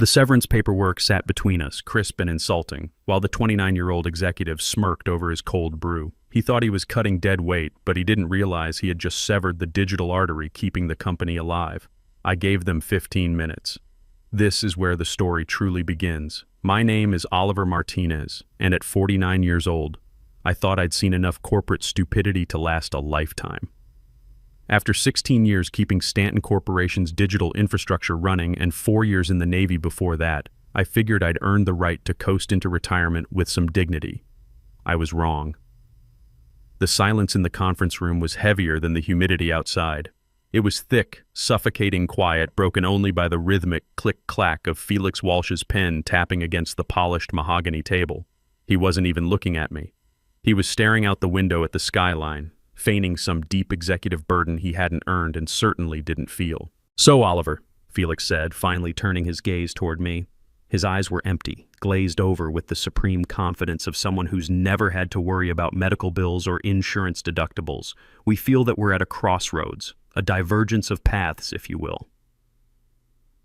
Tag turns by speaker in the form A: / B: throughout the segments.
A: The severance paperwork sat between us, crisp and insulting, while the 29-year-old executive smirked over his cold brew. He thought he was cutting dead weight, but he didn't realize he had just severed the digital artery keeping the company alive. I gave them 15 minutes. This is where the story truly begins. My name is Oliver Martinez, and at 49 years old, I thought I'd seen enough corporate stupidity to last a lifetime. After 16 years keeping Stanton Corporation's digital infrastructure running and 4 years in the Navy before that, I figured I'd earned the right to coast into retirement with some dignity. I was wrong. The silence in the conference room was heavier than the humidity outside. It was thick, suffocating quiet, broken only by the rhythmic click-clack of Felix Walsh's pen tapping against the polished mahogany table. He wasn't even looking at me. He was staring out the window at the skyline, feigning some deep executive burden he hadn't earned and certainly didn't feel. "So, Oliver," Felix said, finally turning his gaze toward me. His eyes were empty, glazed over with the supreme confidence of someone who's never had to worry about medical bills or insurance deductibles. "We feel that we're at a crossroads, a divergence of paths, if you will."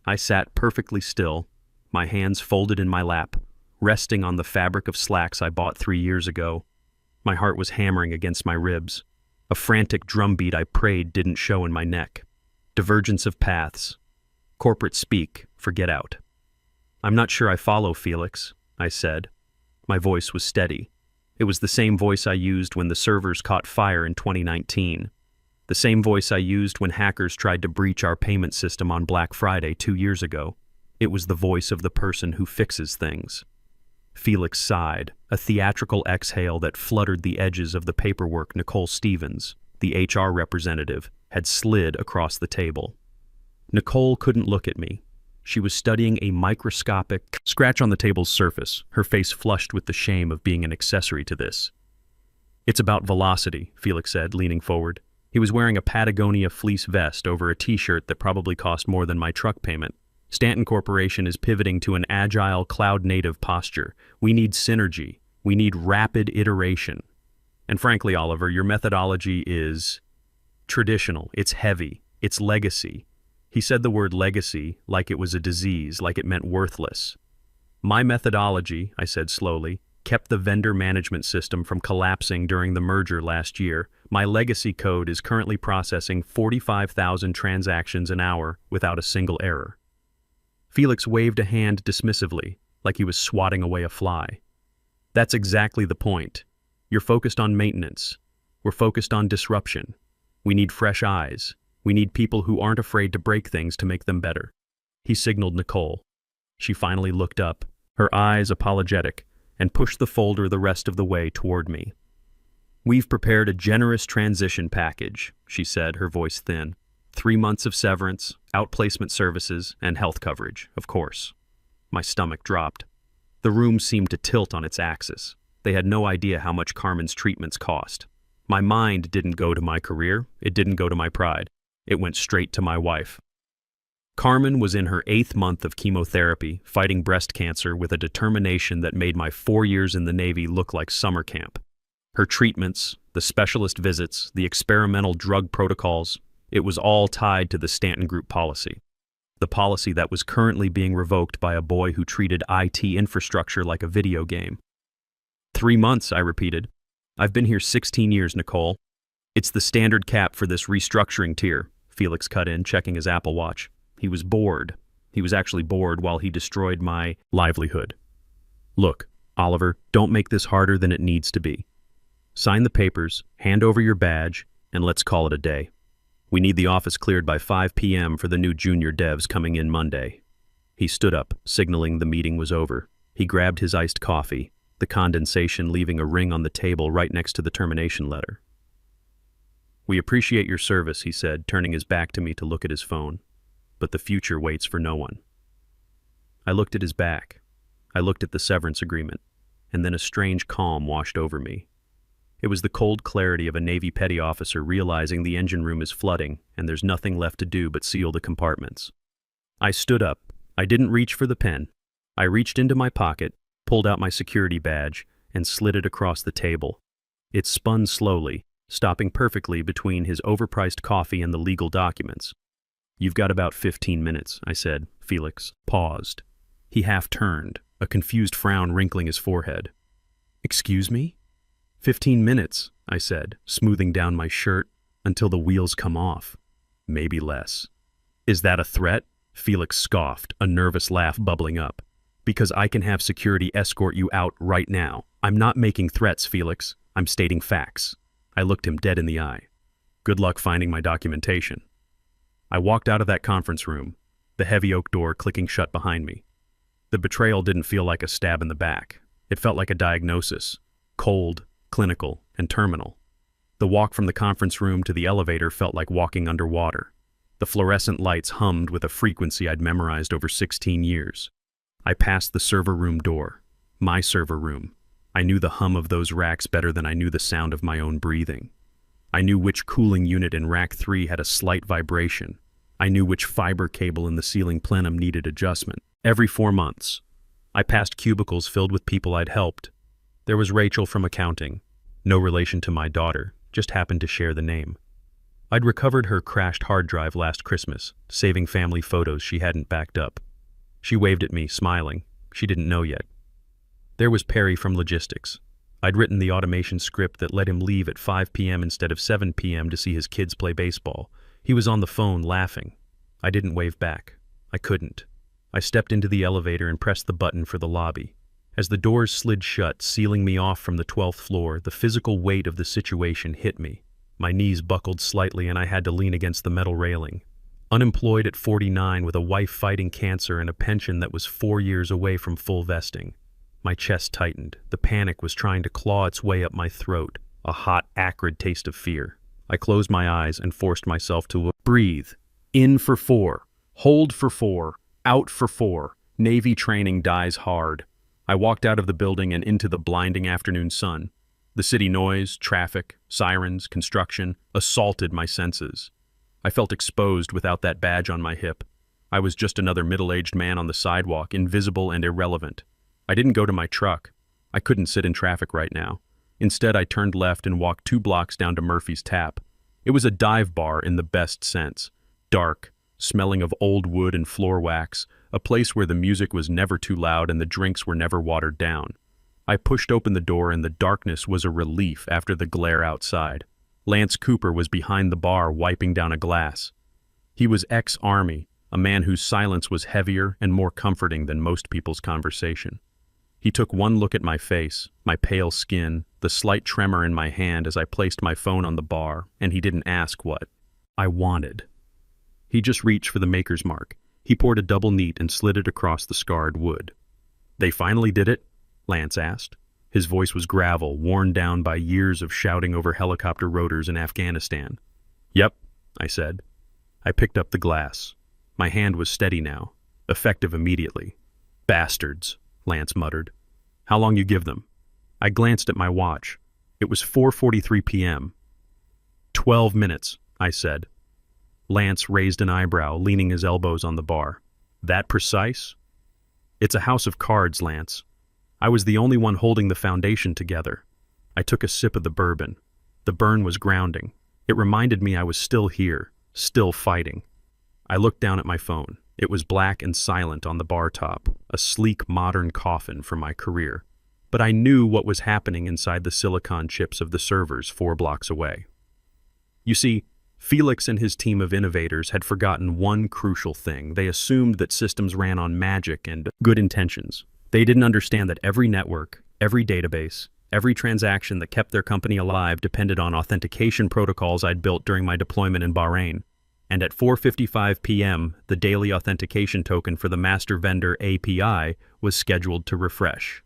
A: I sat perfectly still, my hands folded in my lap, resting on the fabric of slacks I bought 3 years ago. My heart was hammering against my ribs. A frantic drumbeat I prayed didn't show in my neck. Divergence of paths. Corporate speak, forget out. "I'm not sure I follow, Felix," I said. My voice was steady. It was the same voice I used when the servers caught fire in 2019. The same voice I used when hackers tried to breach our payment system on Black Friday 2 years ago. It was the voice of the person who fixes things. Felix sighed, a theatrical exhale that fluttered the edges of the paperwork Nicole Stevens, the HR representative, had slid across the table. Nicole couldn't look at me. She was studying a microscopic scratch on the table's surface, her face flushed with the shame of being an accessory to this. "It's about velocity," Felix said, leaning forward. He was wearing a Patagonia fleece vest over a t-shirt that probably cost more than my truck payment. "Stanton Corporation is pivoting to an agile, cloud-native posture. We need synergy. We need rapid iteration. And frankly, Oliver, your methodology is traditional. It's heavy. It's legacy." He said the word legacy like it was a disease, like it meant worthless. "My methodology," I said slowly, "kept the vendor management system from collapsing during the merger last year. My legacy code is currently processing 45,000 transactions an hour without a single error." Felix waved a hand dismissively, like he was swatting away a fly. "That's exactly the point. You're focused on maintenance. We're focused on disruption. We need fresh eyes. We need people who aren't afraid to break things to make them better." He signaled Nicole. She finally looked up, her eyes apologetic, and pushed the folder the rest of the way toward me. "We've prepared a generous transition package," she said, her voice thin. 3 months of severance, outplacement services, and health coverage, of course. My stomach dropped. The room seemed to tilt on its axis. They had no idea how much Carmen's treatments cost. My mind didn't go to my career. It didn't go to my pride. It went straight to my wife. Carmen was in her 8th month of chemotherapy, fighting breast cancer with a determination that made my 4 years in the Navy look like summer camp. Her treatments, the specialist visits, the experimental drug protocols, it was all tied to the Stanton Group policy. The policy that was currently being revoked by a boy who treated IT infrastructure like a video game. 3 months, I repeated. "I've been here 16 years, Nicole. It's the standard cap for this restructuring tier," Felix cut in, checking his Apple Watch. He was bored. He was actually bored while he destroyed my livelihood. "Look, Oliver, don't make this harder than it needs to be. Sign the papers, hand over your badge, and let's call it a day. We need the office cleared by 5 p.m. for the new junior devs coming in Monday." He stood up, signaling the meeting was over. He grabbed his iced coffee, the condensation leaving a ring on the table right next to the termination letter. "We appreciate your service," he said, turning his back to me to look at his phone. "But the future waits for no one." I looked at his back. I looked at the severance agreement, and then a strange calm washed over me. It was the cold clarity of a Navy petty officer realizing the engine room is flooding and there's nothing left to do but seal the compartments. I stood up. I didn't reach for the pen. I reached into my pocket, pulled out my security badge, and slid it across the table. It spun slowly, stopping perfectly between his overpriced coffee and the legal documents. "You've got about 15 minutes, I said. Felix paused. He half turned, a confused frown wrinkling his forehead. "Excuse me?" 15 minutes, I said, smoothing down my shirt, "until the wheels come off. Maybe less." "Is that a threat?" Felix scoffed, a nervous laugh bubbling up. "Because I can have security escort you out right now. I'm not making threats, Felix. I'm stating facts." I looked him dead in the eye. "Good luck finding my documentation." I walked out of that conference room, the heavy oak door clicking shut behind me. The betrayal didn't feel like a stab in the back. It felt like a diagnosis, cold, clinical, and terminal. The walk from the conference room to the elevator felt like walking underwater. The fluorescent lights hummed with a frequency I'd memorized over 16 years. I passed the server room door, my server room. I knew the hum of those racks better than I knew the sound of my own breathing. I knew which cooling unit in rack 3 had a slight vibration. I knew which fiber cable in the ceiling plenum needed adjustment. Every 4 months, I passed cubicles filled with people I'd helped. There was Rachel from accounting, no relation to my daughter, just happened to share the name. I'd recovered her crashed hard drive last Christmas, saving family photos she hadn't backed up. She waved at me, smiling. She didn't know yet. There was Perry from logistics. I'd written the automation script that let him leave at 5 p.m. instead of 7 p.m. to see his kids play baseball. He was on the phone, laughing. I didn't wave back. I couldn't. I stepped into the elevator and pressed the button for the lobby. As the doors slid shut, sealing me off from the 12th floor, the physical weight of the situation hit me. My knees buckled slightly and I had to lean against the metal railing. Unemployed at 49 with a wife fighting cancer and a pension that was 4 years away from full vesting. My chest tightened. The panic was trying to claw its way up my throat, a hot, acrid taste of fear. I closed my eyes and forced myself to breathe. In for 4. Hold for 4. Out for 4. Navy training dies hard. I walked out of the building and into the blinding afternoon sun. The city noise, traffic, sirens, construction assaulted my senses. I felt exposed without that badge on my hip. I was just another middle-aged man on the sidewalk, invisible and irrelevant. I didn't go to my truck. I couldn't sit in traffic right now. Instead, I turned left and walked 2 blocks down to Murphy's Tap. It was a dive bar in the best sense. Dark, smelling of old wood and floor wax, a place where the music was never too loud and the drinks were never watered down. I pushed open the door and the darkness was a relief after the glare outside. Lance Cooper was behind the bar wiping down a glass. He was ex-Army, a man whose silence was heavier and more comforting than most people's conversation. He took one look at my face, my pale skin, the slight tremor in my hand as I placed my phone on the bar, and he didn't ask what I wanted. He just reached for the maker's mark. He poured a double neat and slid it across the scarred wood. "They finally did it?" Lance asked. His voice was gravel, worn down by years of shouting over helicopter rotors in Afghanistan. "Yep," I said. I picked up the glass. My hand was steady now, effective immediately. "Bastards," Lance muttered. "How long you give them?" I glanced at my watch. It was 4:43 p.m. 12 minutes, I said. Lance raised an eyebrow, leaning his elbows on the bar. "That precise?" "It's a house of cards, Lance. I was the only one holding the foundation together." I took a sip of the bourbon. The burn was grounding. It reminded me I was still here, still fighting. I looked down at my phone. It was black and silent on the bar top, a sleek modern coffin for my career. But I knew what was happening inside the silicon chips of the servers 4 blocks away. You see, Felix and his team of innovators had forgotten one crucial thing. They assumed that systems ran on magic and good intentions. They didn't understand that every network, every database, every transaction that kept their company alive depended on authentication protocols I'd built during my deployment in Bahrain. And at 4:55 p.m., the daily authentication token for the master vendor API was scheduled to refresh.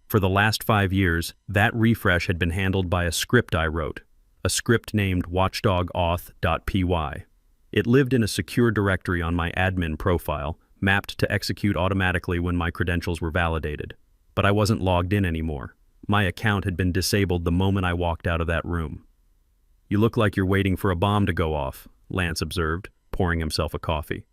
A: For the last 5 years, that refresh had been handled by a script I wrote, a script named watchdogauth.py. It lived in a secure directory on my admin profile, mapped to execute automatically when my credentials were validated. But I wasn't logged in anymore. My account had been disabled the moment I walked out of that room. "You look like you're waiting for a bomb to go off," Lance observed, pouring himself a coffee.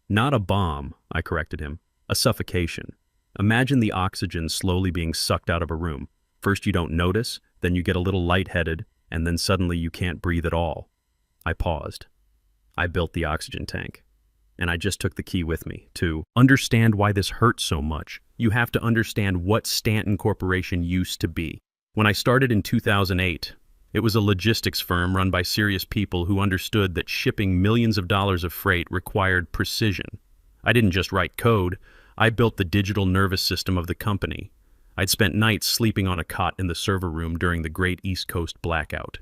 A: "Not a bomb," I corrected him. "A suffocation. Imagine the oxygen slowly being sucked out of a room. First you don't notice, then you get a little lightheaded, and then suddenly you can't breathe at all." I paused. "I built the oxygen tank." and I just took the key with me. To understand why this hurts so much, you have to understand what Stanton Corporation used to be. When I started in 2008, it was a logistics firm run by serious people who understood that shipping millions of dollars of freight required precision. I didn't just write code, I built the digital nervous system of the company. I'd spent nights sleeping on a cot in the server room during the Great East Coast blackout.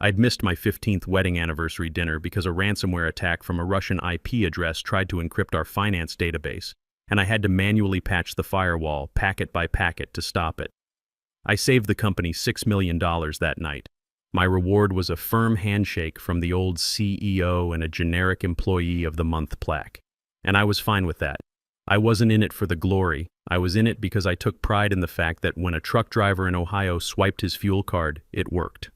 A: I'd missed my 15th wedding anniversary dinner because a ransomware attack from a Russian IP address tried to encrypt our finance database, and I had to manually patch the firewall, packet by packet, to stop it. I saved the company $6 million that night. My reward was a firm handshake from the old CEO and a generic Employee of the Month plaque. And I was fine with that. I wasn't in it for the glory. I was in it because I took pride in the fact that when a truck driver in Ohio swiped his fuel card, it worked.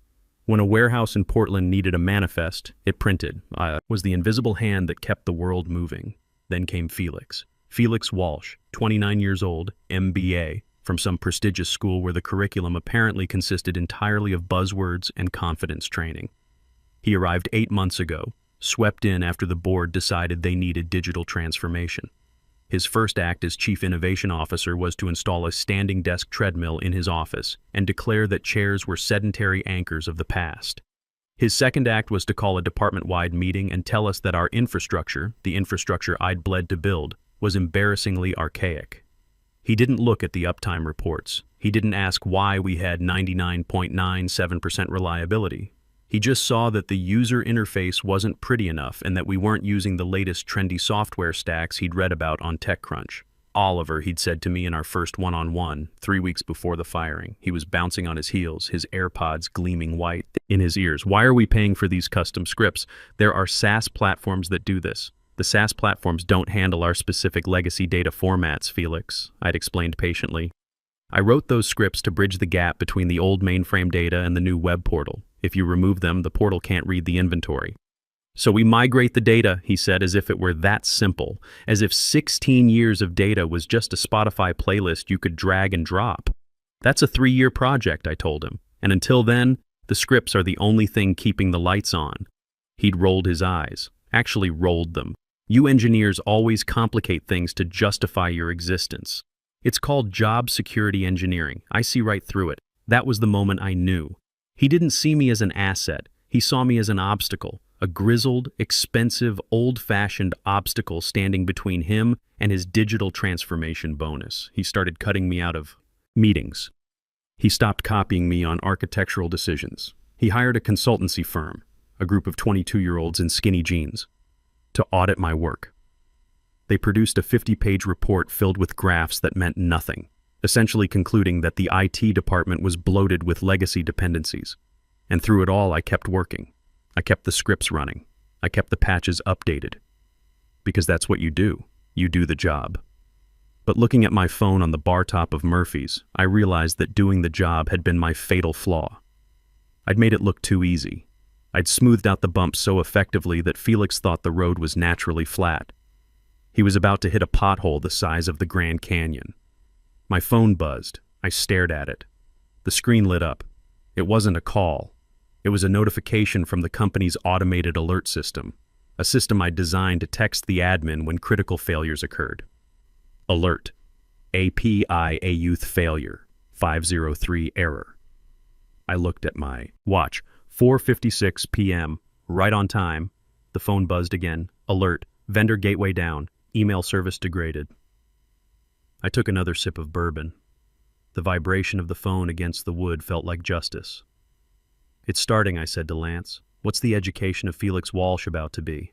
A: When a warehouse in Portland needed a manifest, it printed. I was the invisible hand that kept the world moving. Then came Felix. Felix Walsh, 29 years old, MBA, from some prestigious school where the curriculum apparently consisted entirely of buzzwords and confidence training. He arrived 8 months ago, swept in after the board decided they needed digital transformation. His first act as Chief Innovation Officer was to install a standing desk treadmill in his office and declare that chairs were sedentary anchors of the past. His second act was to call a department-wide meeting and tell us that our infrastructure, the infrastructure I'd bled to build, was embarrassingly archaic. He didn't look at the uptime reports. He didn't ask why we had 99.97% reliability. He just saw that the user interface wasn't pretty enough and that we weren't using the latest trendy software stacks he'd read about on TechCrunch. Oliver, he'd said to me in our first one-on-one, 3 weeks before the firing. He was bouncing on his heels, his AirPods gleaming white in his ears. Why are we paying for these custom scripts? There are SaaS platforms that do this. The SaaS platforms don't handle our specific legacy data formats, Felix, I'd explained patiently. I wrote those scripts to bridge the gap between the old mainframe data and the new web portal. If you remove them, the portal can't read the inventory. So we migrate the data, he said, as if it were that simple, as if 16 years of data was just a Spotify playlist you could drag and drop. That's a 3-year project, I told him, and until then, the scripts are the only thing keeping the lights on. He'd rolled his eyes, actually rolled them. You engineers always complicate things to justify your existence. It's called job security engineering. I see right through it. That was the moment I knew. He didn't see me as an asset. He saw me as an obstacle, a grizzled, expensive, old-fashioned obstacle standing between him and his digital transformation bonus. He started cutting me out of meetings. He stopped copying me on architectural decisions. He hired a consultancy firm, a group of 22-year-olds in skinny jeans, to audit my work. They produced a 50-page report filled with graphs that meant nothing, essentially concluding that the IT department was bloated with legacy dependencies. And through it all, I kept working. I kept the scripts running. I kept the patches updated. Because that's what you do. You do the job. But looking at my phone on the bar top of Murphy's, I realized that doing the job had been my fatal flaw. I'd made it look too easy. I'd smoothed out the bumps so effectively that Felix thought the road was naturally flat. He was about to hit a pothole the size of the Grand Canyon. My phone buzzed. I stared at it. The screen lit up. It wasn't a call. It was a notification from the company's automated alert system, a system I'd designed to text the admin when critical failures occurred. Alert. API a youth failure. 503 error. I looked at my watch. 4:56 p.m. Right on time. The phone buzzed again. Alert. Vendor gateway down. Email service degraded. I took another sip of bourbon. The vibration of the phone against the wood felt like justice. It's starting, I said to Lance. What's the education of Felix Walsh about to be?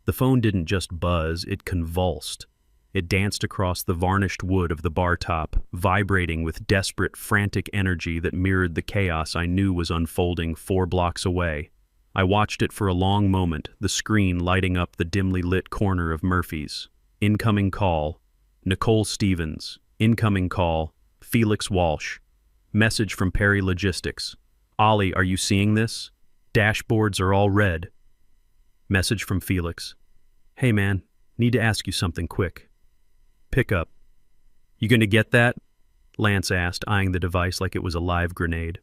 A: The phone didn't just buzz, it convulsed. It danced across the varnished wood of the bar top, vibrating with desperate, frantic energy that mirrored the chaos I knew was unfolding 4 blocks away. I watched it for a long moment, the screen lighting up the dimly lit corner of Murphy's. Incoming call. Nicole Stevens. Incoming call. Felix Walsh. Message from Perry Logistics. Ollie, are you seeing this? Dashboards are all red. Message from Felix. Hey man, need to ask you something quick. Pick up. You gonna get that? Lance asked, eyeing the device like it was a live grenade.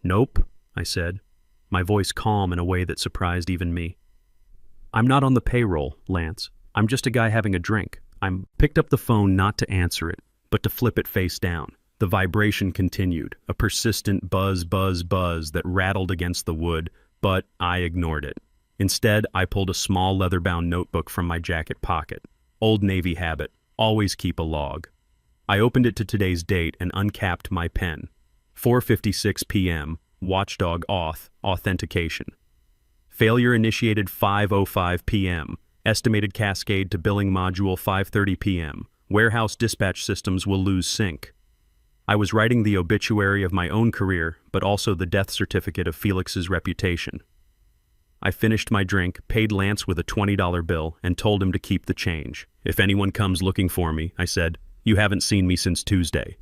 A: Nope, I said, my voice calm in a way that surprised even me. I'm not on the payroll, Lance. I'm just a guy having a drink. I'm picked up the phone not to answer it, but to flip it face down. The vibration continued, a persistent buzz, buzz, buzz that rattled against the wood, but I ignored it. Instead, I pulled a small leather-bound notebook from my jacket pocket. Old Navy habit, always keep a log. I opened it to today's date and uncapped my pen. 4:56 p.m., watchdog authentication. Failure initiated 5:05 p.m., estimated cascade to billing module 5:30 p.m., warehouse dispatch systems will lose sync. I was writing the obituary of my own career, but also the death certificate of Felix's reputation. I finished my drink, paid Lance with a $20 bill, and told him to keep the change. If anyone comes looking for me, I said, you haven't seen me since Tuesday.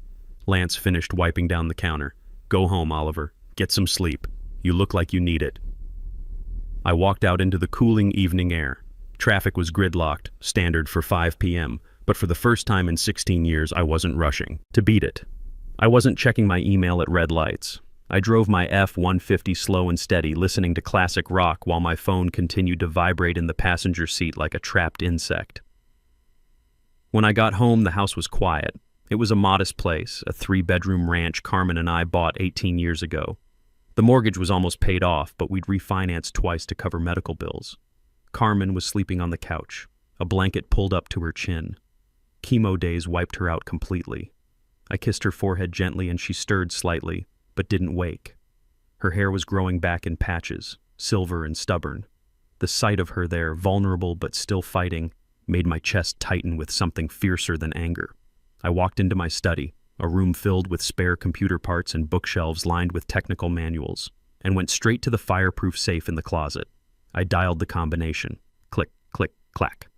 A: Lance finished wiping down the counter. Go home, Oliver. Get some sleep. You look like you need it. I walked out into the cooling evening air. Traffic was gridlocked, standard for 5 p.m., but for the first time in 16 years, I wasn't rushing to beat it. I wasn't checking my email at red lights. I drove my F-150 slow and steady, listening to classic rock while my phone continued to vibrate in the passenger seat like a trapped insect. When I got home, the house was quiet. It was a modest place, a 3-bedroom ranch Carmen and I bought 18 years ago. The mortgage was almost paid off, but we'd refinanced twice to cover medical bills. Carmen was sleeping on the couch, a blanket pulled up to her chin. Chemo days wiped her out completely. I kissed her forehead gently and she stirred slightly, but didn't wake. Her hair was growing back in patches, silver and stubborn. The sight of her there, vulnerable but still fighting, made my chest tighten with something fiercer than anger. I walked into my study, a room filled with spare computer parts and bookshelves lined with technical manuals, and went straight to the fireproof safe in the closet. I dialed the combination. Click, click, clack.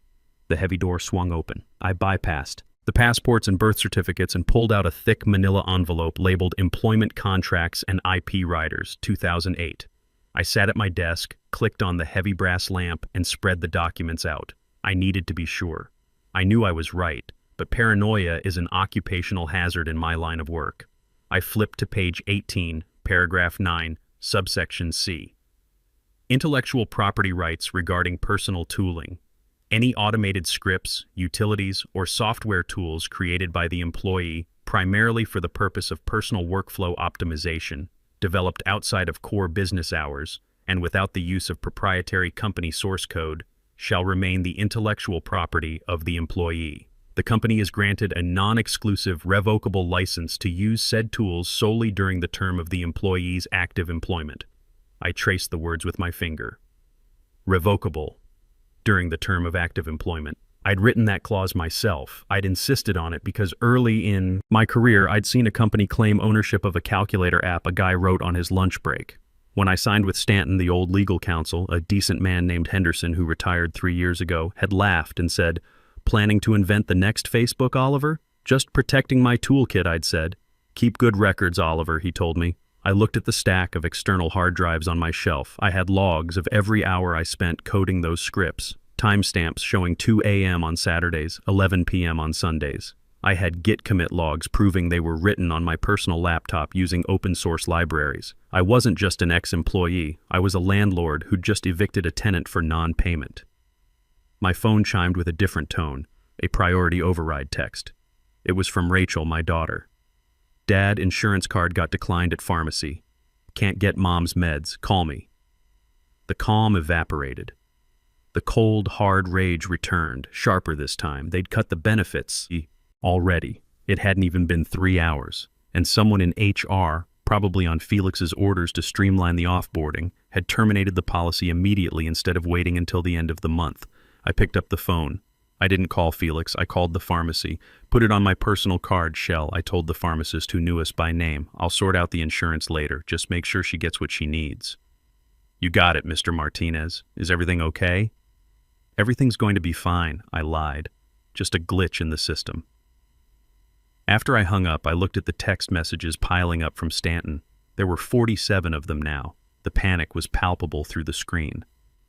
A: The heavy door swung open. I bypassed the passports and birth certificates and pulled out a thick manila envelope labeled Employment Contracts and IP Riders, 2008. I sat at my desk, clicked on the heavy brass lamp, and spread the documents out. I needed to be sure. I knew I was right, but paranoia is an occupational hazard in my line of work. I flipped to page 18, paragraph 9, subsection C. Intellectual property rights regarding personal tooling. Any automated scripts, utilities, or software tools created by the employee primarily for the purpose of personal workflow optimization, developed outside of core business hours, and without the use of proprietary company source code, shall remain the intellectual property of the employee. The company is granted a non-exclusive revocable license to use said tools solely during the term of the employee's active employment. I traced the words with my finger. Revocable. During the term of active employment. I'd written that clause myself. I'd insisted on it because early in my career, I'd seen a company claim ownership of a calculator app a guy wrote on his lunch break. When I signed with Stanton, the old legal counsel, a decent man named Henderson who retired 3 years ago, had laughed and said, "Planning to invent the next Facebook, Oliver?" "Just protecting my toolkit," I'd said. "Keep good records, Oliver," he told me. I looked at the stack of external hard drives on my shelf. I had logs of every hour I spent coding those scripts, timestamps showing 2 a.m. on Saturdays, 11 p.m. on Sundays. I had Git commit logs proving they were written on my personal laptop using open-source libraries. I wasn't just an ex-employee. I was a landlord who'd just evicted a tenant for non-payment. My phone chimed with a different tone, a priority override text. It was from Rachel, my daughter. "Dad, insurance card got declined at pharmacy. Can't get mom's meds. Call me." The calm evaporated. The cold, hard rage returned, sharper this time. They'd cut the benefits already. It hadn't even been 3 hours. And someone in HR, probably on Felix's orders to streamline the offboarding, had terminated the policy immediately instead of waiting until the end of the month. I picked up the phone. I didn't call Felix. I called the pharmacy. "Put it on my personal card, Shell," I told the pharmacist who knew us by name. "I'll sort out the insurance later. Just make sure she gets what she needs." "You got it, Mr. Martinez. Is everything okay?" "Everything's going to be fine," I lied. "Just a glitch in the system." After I hung up, I looked at the text messages piling up from Stanton. There were 47 of them now. The panic was palpable through the screen.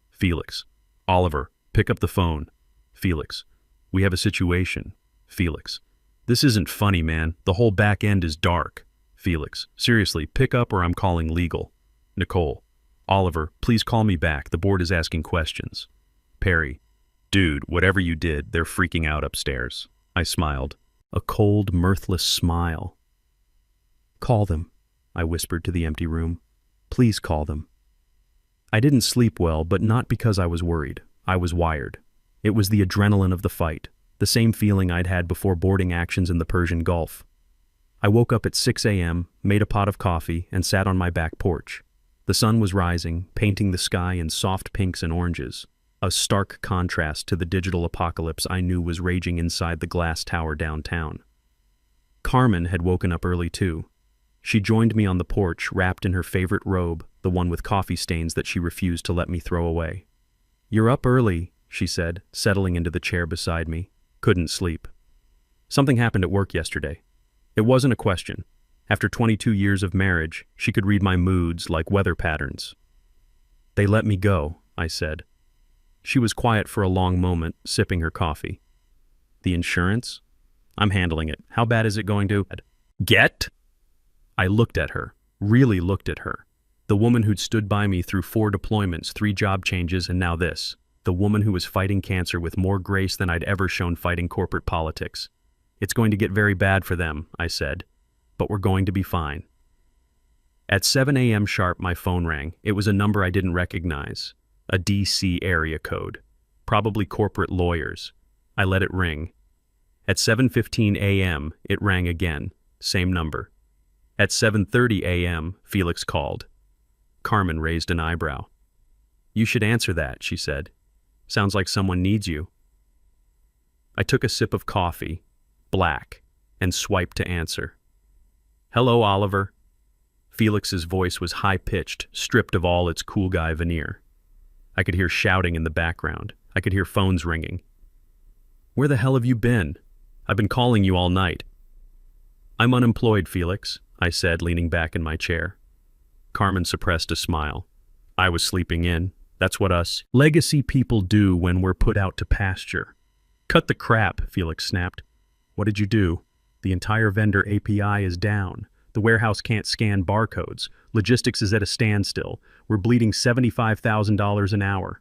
A: Felix. "Oliver, pick up the phone." Felix. "We have a situation." Felix. "This isn't funny, man. The whole back end is dark." Felix. "Seriously, pick up or I'm calling legal." Nicole. "Oliver, please call me back. The board is asking questions." Perry. Dude, whatever you did, they're freaking out upstairs. I smiled. A cold, mirthless smile. Call them, I whispered to the empty room. Please call them. I didn't sleep well, but not because I was worried. I was wired. It was the adrenaline of the fight, the same feeling I'd had before boarding actions in the Persian Gulf. I woke up at 6 a.m., made a pot of coffee, and sat on my back porch. The sun was rising, painting the sky in soft pinks and oranges, a stark contrast to the digital apocalypse I knew was raging inside the glass tower downtown. Carmen had woken up early too. She joined me on the porch, wrapped in her favorite robe, the one with coffee stains that she refused to let me throw away. You're up early, she said, settling into the chair beside me. Couldn't sleep. Something happened at work yesterday. It wasn't a question. After 22 years of marriage, she could read my moods like weather patterns. They let me go, I said. She was quiet for a long moment, sipping her coffee. The insurance? I'm handling it. How bad is it going to get? I looked at her, really looked at her. The woman who'd stood by me through 4 deployments, 3 job changes, and now this. The woman who was fighting cancer with more grace than I'd ever shown fighting corporate politics. It's going to get very bad for them, I said, but we're going to be fine. At 7 a.m. sharp, my phone rang. It was a number I didn't recognize, a DC area code, probably corporate lawyers. I let it ring. At 7:15 a.m., it rang again, same number. At 7:30 a.m., Felix called. Carmen raised an eyebrow. You should answer that, she said. Sounds like someone needs you. I took a sip of coffee, black, and swiped to answer. Hello, Oliver. Felix's voice was high-pitched, stripped of all its cool guy veneer. I could hear shouting in the background. I could hear phones ringing. Where the hell have you been? I've been calling you all night. I'm unemployed, Felix, I said, leaning back in my chair. Carmen suppressed a smile. I was sleeping in. That's what us legacy people do when we're put out to pasture. Cut the crap, Felix snapped. What did you do? The entire vendor API is down. The warehouse can't scan barcodes. Logistics is at a standstill. We're bleeding $75,000 an hour.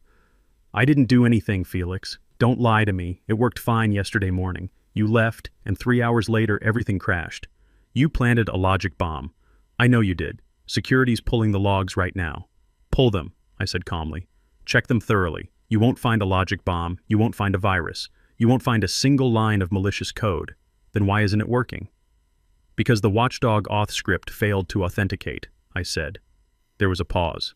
A: I didn't do anything, Felix. Don't lie to me. It worked fine yesterday morning. You left, and 3 hours later, everything crashed. You planted a logic bomb. I know you did. Security's pulling the logs right now. Pull them, I said calmly. Check them thoroughly. You won't find a logic bomb. You won't find a virus. You won't find a single line of malicious code. Then why isn't it working? Because the watchdog auth script failed to authenticate, I said. There was a pause.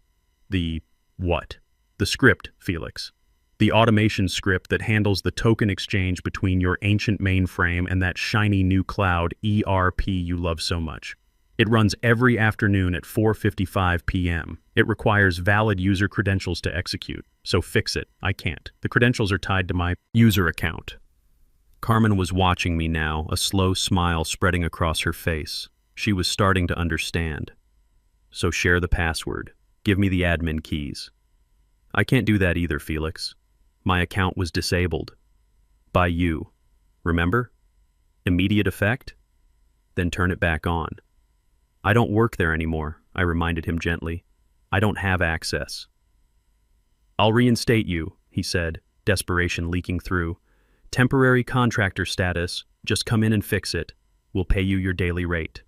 A: The what? The script, Felix. The automation script that handles the token exchange between your ancient mainframe and that shiny new cloud ERP you love so much. It runs every afternoon at 4:55 p.m. It requires valid user credentials to execute, so fix it. I can't. The credentials are tied to my user account. Carmen was watching me now, a slow smile spreading across her face. She was starting to understand. So share the password. Give me the admin keys. I can't do that either, Felix. My account was disabled. By you. Remember? Immediate effect? Then turn it back on. I don't work there anymore, I reminded him gently. I don't have access. I'll reinstate you, he said, desperation leaking through. Temporary contractor status, just come in and fix it. We'll pay you your daily rate.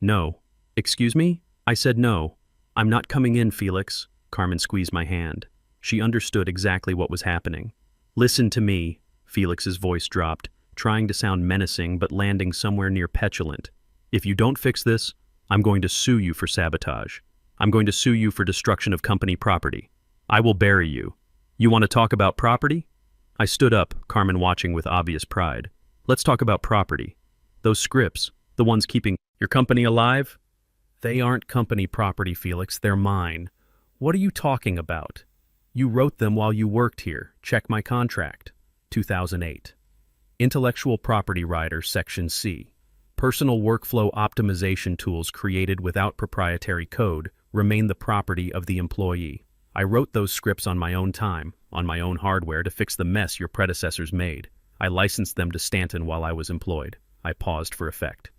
A: No. Excuse me? I said no. I'm not coming in, Felix. Carmen squeezed my hand. She understood exactly what was happening. Listen to me, Felix's voice dropped, trying to sound menacing but landing somewhere near petulant. If you don't fix this, I'm going to sue you for sabotage. I'm going to sue you for destruction of company property. I will bury you. You want to talk about property? I stood up, Carmen watching with obvious pride. Let's talk about property. Those scripts, the ones keeping your company alive? They aren't company property, Felix. They're mine. What are you talking about? You wrote them while you worked here. Check my contract. 2008. Intellectual Property Rider, Section C. Personal workflow optimization tools created without proprietary code remain the property of the employee. I wrote those scripts on my own time, on my own hardware to fix the mess your predecessors made. I licensed them to Stanton while I was employed. I paused for effect.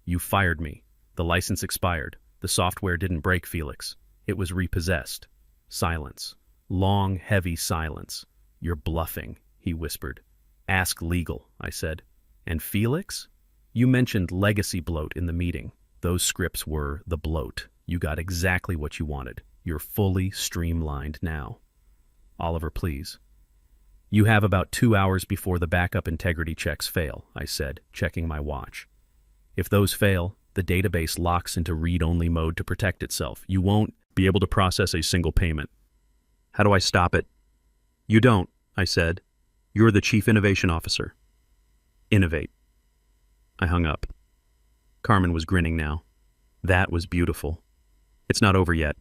A: You fired me. The license expired. The software didn't break, Felix. It was repossessed. Silence. Long, heavy silence. You're bluffing, he whispered. Ask legal, I said. And Felix? You mentioned legacy bloat in the meeting. Those scripts were the bloat. You got exactly what you wanted. You're fully streamlined now. Oliver, please. You have about 2 hours before the backup integrity checks fail, I said, checking my watch. If those fail, the database locks into read-only mode to protect itself. You won't be able to process a single payment. How do I stop it? You don't, I said. You're the Chief Innovation Officer. Innovate. I hung up. Carmen was grinning now. That was beautiful. It's not over yet.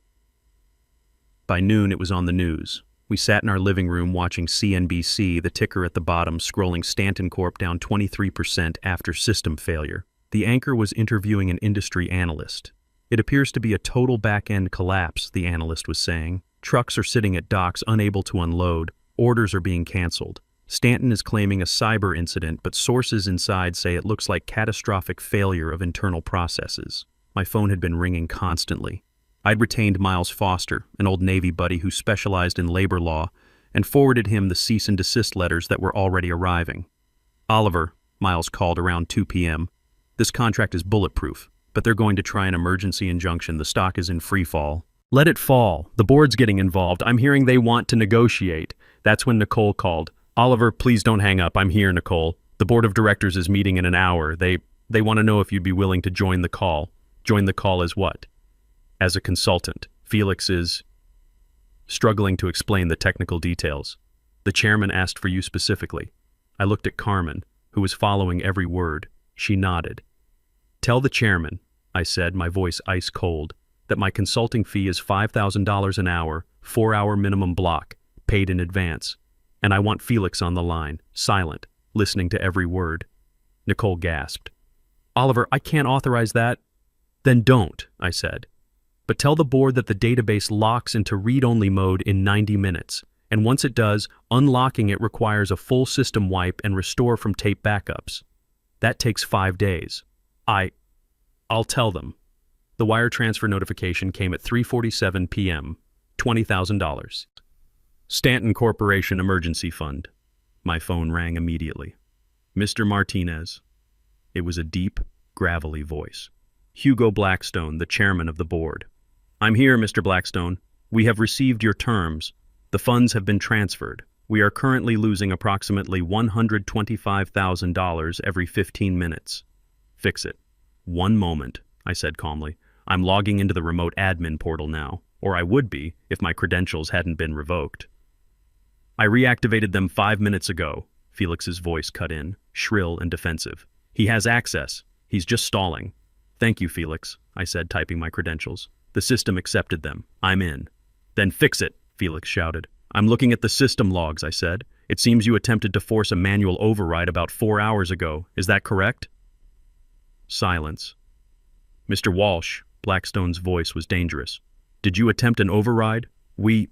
A: By noon, it was on the news. We sat in our living room watching CNBC, the ticker at the bottom scrolling Stanton Corp down 23% after system failure. The anchor was interviewing an industry analyst. It appears to be a total back-end collapse, the analyst was saying. Trucks are sitting at docks unable to unload. Orders are being canceled. Stanton is claiming a cyber incident, but sources inside say it looks like catastrophic failure of internal processes. My phone had been ringing constantly. I'd retained Miles Foster, an old Navy buddy who specialized in labor law, and forwarded him the cease and desist letters that were already arriving. Oliver, Miles called around 2 p.m. This contract is bulletproof, but they're going to try an emergency injunction. The stock is in free fall. Let it fall. The board's getting involved. I'm hearing they want to negotiate. That's when Nicole called. Oliver, please don't hang up. I'm here, Nicole. The board of directors is meeting in an hour. They want to know if you'd be willing to join the call. Join the call as what? As a consultant. Felix is struggling to explain the technical details. The chairman asked for you specifically. I looked at Carmen, who was following every word. She nodded. Tell the chairman, I said, my voice ice cold, that my consulting fee is $5,000 an hour, 4-hour minimum block, paid in advance. And I want Felix on the line, silent, listening to every word. Nicole gasped. Oliver, I can't authorize that. Then don't, I said. But tell the board that the database locks into read-only mode in 90 minutes. And once it does, unlocking it requires a full system wipe and restore from tape backups. That takes 5 days. I'll tell them. The wire transfer notification came at 3:47 p.m. $20,000. Stanton Corporation Emergency Fund. My phone rang immediately. Mr. Martinez. It was a deep, gravelly voice. Hugo Blackstone, the chairman of the board. I'm here, Mr. Blackstone. We have received your terms. The funds have been transferred. We are currently losing approximately $125,000 every 15 minutes. Fix it. One moment, I said calmly. I'm logging into the remote admin portal now, or I would be if my credentials hadn't been revoked. I reactivated them 5 minutes ago, Felix's voice cut in, shrill and defensive. He has access. He's just stalling. Thank you, Felix, I said, typing my credentials. The system accepted them. I'm in. Then fix it, Felix shouted. I'm looking at the system logs, I said. It seems you attempted to force a manual override about 4 hours ago. Is that correct? Silence. Mr. Walsh, Blackstone's voice was dangerous. Did you attempt an override? We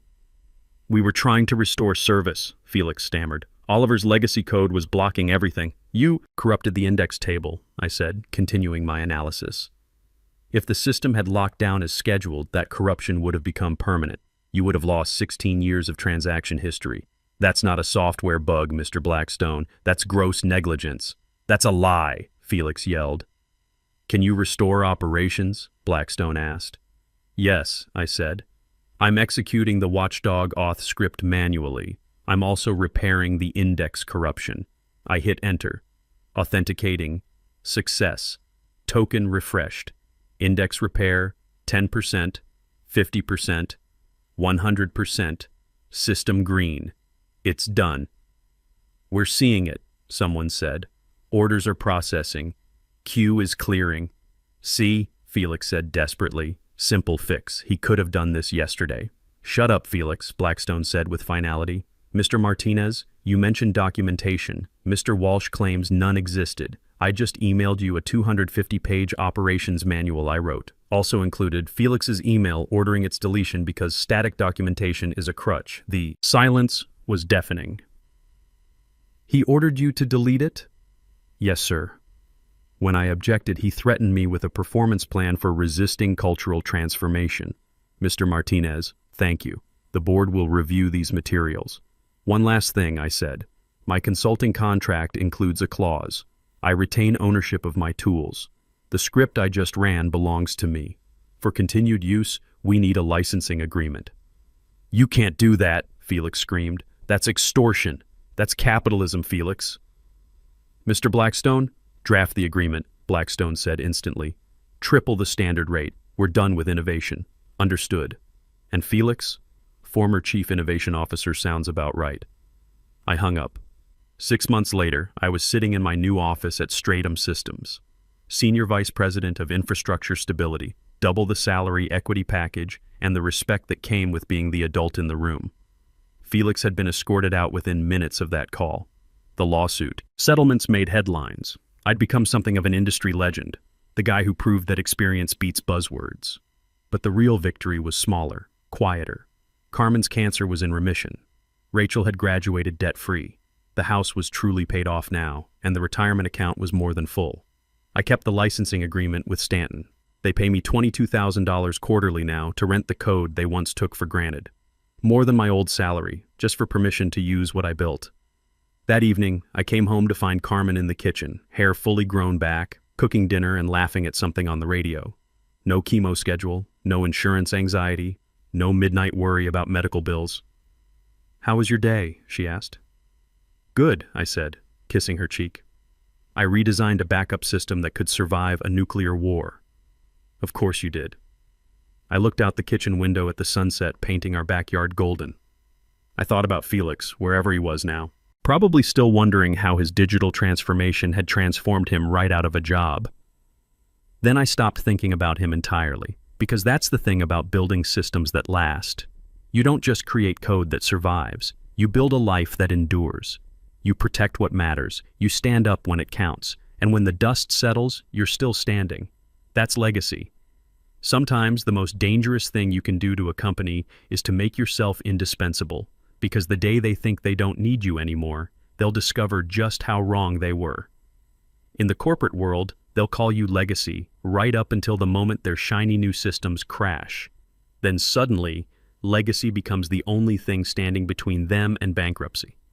A: were trying to restore service, Felix stammered. Oliver's legacy code was blocking everything. You corrupted the index table, I said, continuing my analysis. If the system had locked down as scheduled, that corruption would have become permanent. You would have lost 16 years of transaction history. That's not a software bug, Mr. Blackstone. That's gross negligence. That's a lie, Felix yelled. Can you restore operations? Blackstone asked. Yes, I said. I'm executing the Watchdog auth script manually. I'm also repairing the index corruption. I hit enter. Authenticating. Success. Token refreshed. Index repair, 10%, 50%, 100%, system green. It's done. We're seeing it, someone said. Orders are processing. Queue is clearing. See, Felix said desperately. Simple fix. He could have done this yesterday. Shut up, Felix, Blackstone said with finality. Mr. Martinez, you mentioned documentation. Mr. Walsh claims none existed. I just emailed you a 250-page operations manual I wrote. Also included Felix's email ordering its deletion because static documentation is a crutch. The silence was deafening. He ordered you to delete it? Yes, sir. When I objected, he threatened me with a performance plan for resisting cultural transformation. Mr. Martinez, thank you. The board will review these materials. One last thing, I said. My consulting contract includes a clause. I retain ownership of my tools. The script I just ran belongs to me. For continued use, we need a licensing agreement. You can't do that, Felix screamed. That's extortion. That's capitalism, Felix. Mr. Blackstone, draft the agreement, Blackstone said instantly. Triple the standard rate. We're done with innovation. Understood. And Felix? Former Chief Innovation Officer sounds about right. I hung up. 6 months later, I was sitting in my new office at Stratum Systems. Senior Vice President of Infrastructure Stability, double the salary equity package, and the respect that came with being the adult in the room. Felix had been escorted out within minutes of that call. The lawsuit. Settlements made headlines. I'd become something of an industry legend, the guy who proved that experience beats buzzwords. But the real victory was smaller, quieter. Carmen's cancer was in remission. Rachel had graduated debt-free. The house was truly paid off now, and the retirement account was more than full. I kept the licensing agreement with Stanton. They pay me $22,000 quarterly now to rent the code they once took for granted. More than my old salary, just for permission to use what I built. That evening, I came home to find Carmen in the kitchen, hair fully grown back, cooking dinner and laughing at something on the radio. No chemo schedule, no insurance anxiety, no midnight worry about medical bills. "How was your day?" she asked. "Good," I said, kissing her cheek. "I redesigned a backup system that could survive a nuclear war." "Of course you did." I looked out the kitchen window at the sunset painting our backyard golden. I thought about Felix, wherever he was now, probably still wondering how his digital transformation had transformed him right out of a job. Then I stopped thinking about him entirely, because that's the thing about building systems that last. You don't just create code that survives, you build a life that endures. You protect what matters, you stand up when it counts, and when the dust settles, you're still standing. That's legacy. Sometimes the most dangerous thing you can do to a company is to make yourself indispensable, because the day they think they don't need you anymore, they'll discover just how wrong they were. In the corporate world, they'll call you legacy right up until the moment their shiny new systems crash. Then suddenly, legacy becomes the only thing standing between them and bankruptcy.